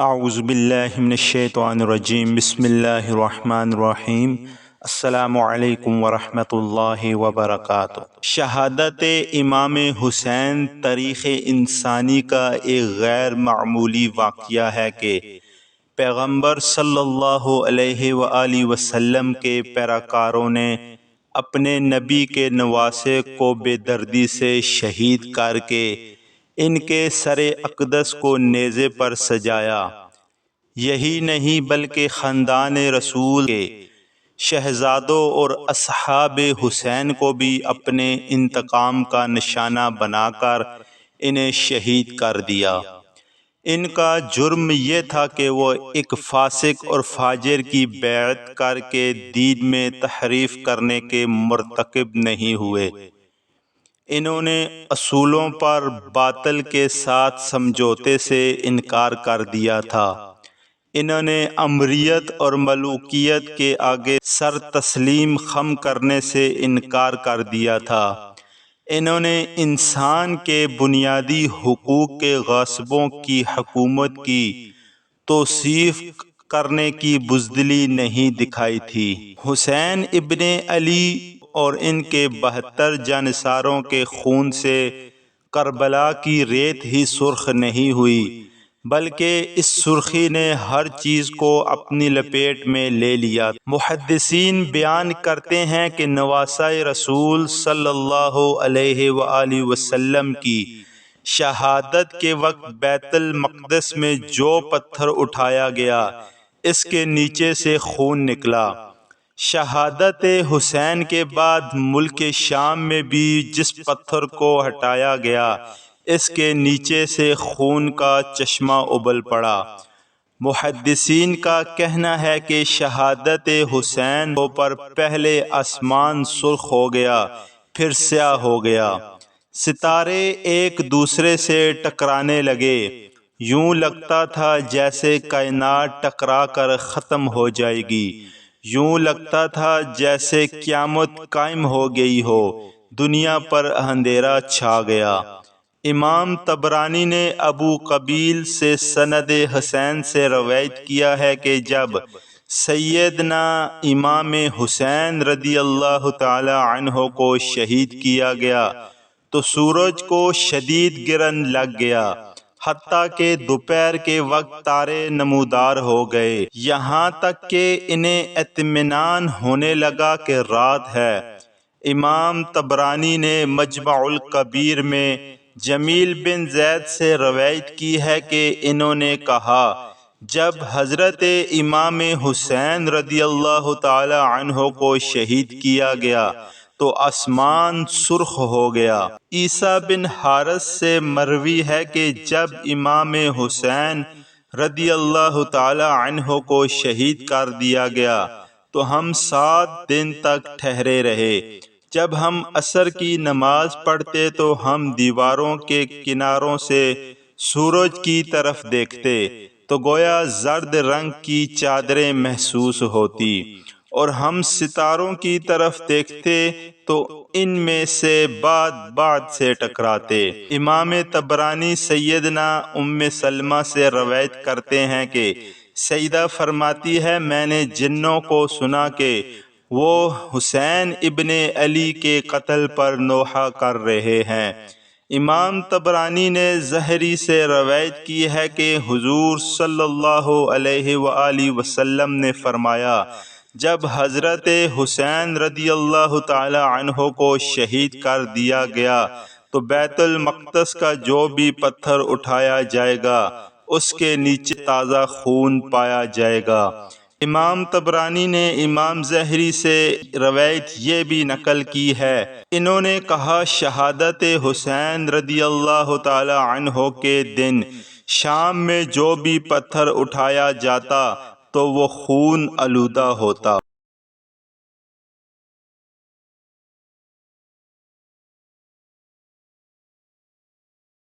اعوذ باللہ من الشیطان الرجیم بسم اللہ الرحمن الرحیم السلام علیکم ورحمۃ اللہ وبرکاتہ۔ شہادت امام حسین تاریخ انسانی کا ایک غیر معمولی واقعہ ہے کہ پیغمبر صلی اللہ علیہ وآلہ وسلم کے پیروکاروں نے اپنے نبی کے نواسے کو بے دردی سے شہید کر کے ان کے سر اقدس کو نیزے پر سجایا۔ یہی نہیں بلکہ خاندان رسول کے شہزادوں اور اصحاب حسین کو بھی اپنے انتقام کا نشانہ بنا کر انہیں شہید کر دیا۔ ان کا جرم یہ تھا کہ وہ ایک فاسق اور فاجر کی بیعت کر کے دین میں تحریف کرنے کے مرتکب نہیں ہوئے۔ انہوں نے اصولوں پر باطل کے ساتھ سمجھوتے سے انکار کر دیا تھا۔ انہوں نے امریت اور ملوکیت کے آگے سر تسلیم خم کرنے سے انکار کر دیا تھا۔ انہوں نے انسان کے بنیادی حقوق کے غاصبوں کی حکومت کی توصیف کرنے کی بزدلی نہیں دکھائی تھی۔ حسین ابن علی اور ان کے 72 جانثاروں کے خون سے کربلا کی ریت ہی سرخ نہیں ہوئی، بلکہ اس سرخی نے ہر چیز کو اپنی لپیٹ میں لے لیا۔ محدثین بیان کرتے ہیں کہ نواسۂ رسول صلی اللہ علیہ وآلہ وسلم کی شہادت کے وقت بیت المقدس میں جو پتھر اٹھایا گیا اس کے نیچے سے خون نکلا۔ شہادت حسین کے بعد ملک شام میں بھی جس پتھر کو ہٹایا گیا اس کے نیچے سے خون کا چشمہ ابل پڑا۔ محدثین کا کہنا ہے کہ شہادت حسین پر پہلے آسمان سرخ ہو گیا پھر سیاہ ہو گیا، ستارے ایک دوسرے سے ٹکرانے لگے، یوں لگتا تھا جیسے کائنات ٹکرا کر ختم ہو جائے گی، یوں لگتا تھا جیسے قیامت قائم ہو گئی ہو، دنیا پر اندھیرا چھا گیا۔ امام طبرانی نے ابو قبیل سے سند حسین سے روایت کیا ہے کہ جب سیدنا امام حسین رضی اللہ تعالی عنہ کو شہید کیا گیا تو سورج کو شدید گرن لگ گیا، حتیٰ کہ دوپہر کے وقت تارے نمودار ہو گئے، یہاں تک کہ انہیں اطمینان ہونے لگا کہ رات ہے۔ امام طبرانی نے مجمع الکبیر میں جمیل بن زید سے روایت کی ہے کہ انہوں نے کہا جب حضرت امام حسین رضی اللہ تعالی عنہ کو شہید کیا گیا تو آسمان سرخ ہو گیا۔ عیسیٰ بن حارث سے مروی ہے کہ جب امام حسین رضی اللہ تعالی عنہ کو شہید کر دیا گیا تو ہم 7 دن تک ٹھہرے رہے۔ جب ہم عصر کی نماز پڑھتے تو ہم دیواروں کے کناروں سے سورج کی طرف دیکھتے تو گویا زرد رنگ کی چادریں محسوس ہوتی، اور ہم ستاروں کی طرف دیکھتے تو ان میں سے بعد سے ٹکراتے۔ امام طبرانی سیدنا ام سلمہ سے روایت کرتے ہیں کہ سیدہ فرماتی ہے میں نے جنوں کو سنا کہ وہ حسین ابن علی کے قتل پر نوحہ کر رہے ہیں۔ امام طبرانی نے زہری سے روایت کی ہے کہ حضور صلی اللہ علیہ وآلہ وسلم نے فرمایا جب حضرت حسین رضی اللہ تعالی عنہ کو شہید کر دیا گیا تو بیت المقدس کا جو بھی پتھر اٹھایا جائے گا اس کے نیچے تازہ خون پایا جائے گا۔ امام طبرانی نے امام زہری سے روایت یہ بھی نقل کی ہے، انہوں نے کہا شہادت حسین رضی اللہ تعالی عنہ کے دن شام میں جو بھی پتھر اٹھایا جاتا تو وہ خون آلودہ ہوتا۔